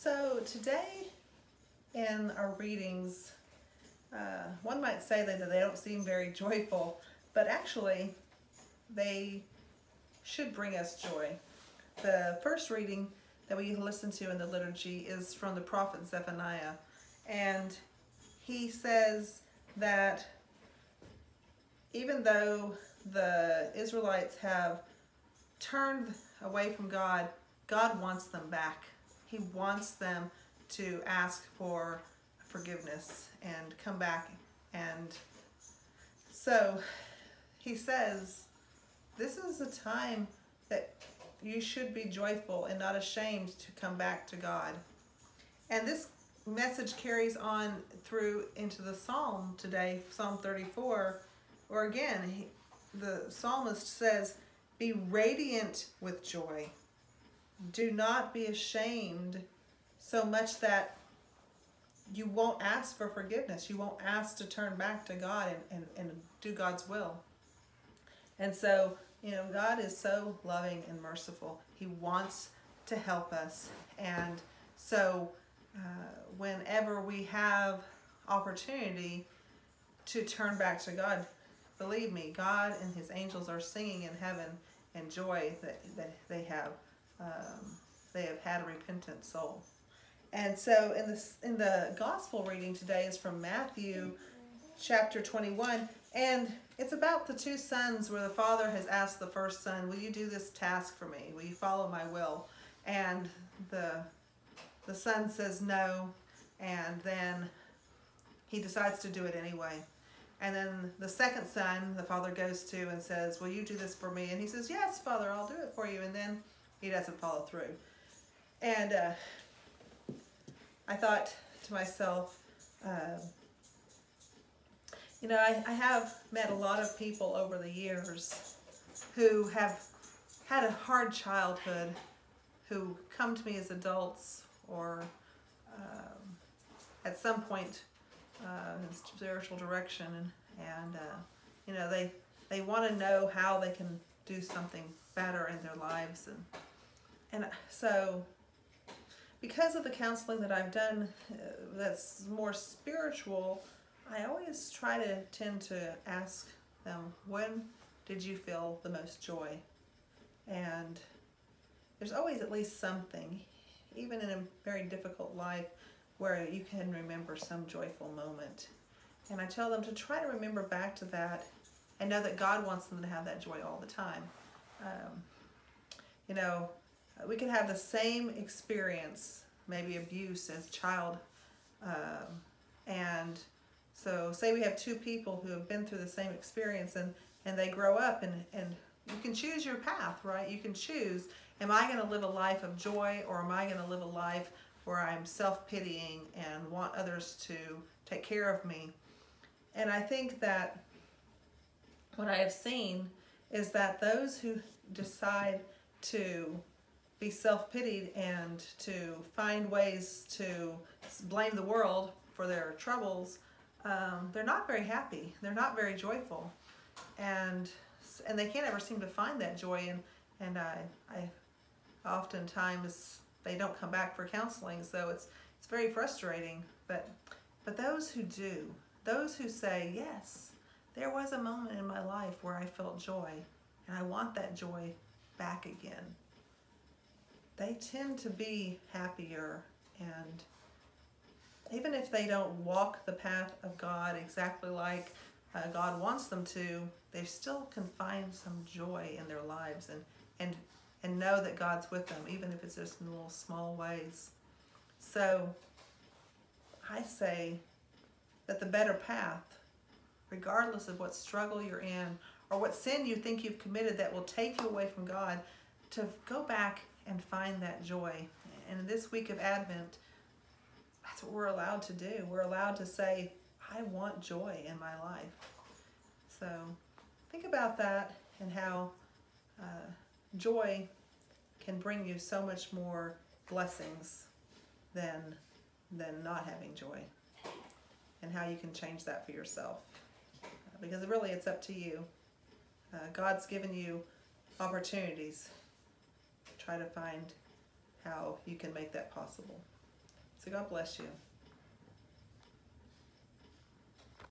So today in our readings, one might say that they don't seem very joyful, but actually they should bring us joy. The first reading that we listen to in the liturgy is from the prophet Zephaniah, and he says that even though the Israelites have turned away from God, God wants them back. He wants them to ask for forgiveness and come back. And so he says, this is a time that you should be joyful and not ashamed to come back to God. And this message carries on through into the Psalm today, Psalm 34, where again, the psalmist says, be radiant with joy. Do not be ashamed so much that you won't ask for forgiveness. You won't ask to turn back to God and do God's will. And so, God is so loving and merciful. He wants to help us. And so whenever we have opportunity to turn back to God, believe me, God and his angels are singing in heaven and joy that they have had a repentant soul. And so in the gospel reading today is from Matthew chapter 21, and it's about the two sons where the father has asked the first son, will you do this task for me? Will you follow my will? And the son says no, and then he decides to do it anyway. And then the second son, the father goes to and says, will you do this for me? And he says, yes, Father, I'll do it for you. And then he doesn't follow through. And I thought to myself, I have met a lot of people over the years who have had a hard childhood, who come to me as adults or at some point in spiritual direction, and they want to know how they can do something better in their lives, and so because of the counseling that I've done that's more spiritual, I always tend to ask them, when did you feel the most joy? And there's always at least something, even in a very difficult life, where you can remember some joyful moment. And I tell them to try to remember back to that and know that God wants them to have that joy all the time. We can have the same experience, maybe abuse as a child, and so say we have two people who have been through the same experience and they grow up, and you can choose your path, right? You can choose, am I going to live a life of joy, or am I going to live a life where I'm self-pitying and want others to take care of me? And I think that what I have seen is that those who decide to be self-pitied and to find ways to blame the world for their troubles, they're not very happy. They're not very joyful, and they can't ever seem to find that joy. And I oftentimes they don't come back for counseling, so it's very frustrating. But those who do, those who say, yes, there was a moment in my life where I felt joy, and I want that joy back again, they tend to be happier. And even if they don't walk the path of God exactly like God wants them to, they still can find some joy in their lives and know that God's with them, even if it's just in little small ways. So I say that the better path, regardless of what struggle you're in or what sin you think you've committed that will take you away from God, to go back and find that joy. And in this week of Advent, that's what we're allowed to do. We're allowed to say, I want joy in my life. So think about that, and how joy can bring you so much more blessings than not having joy, and how you can change that for yourself. Because really it's up to you. God's given you opportunities. Try to find how you can make that possible. So God bless you.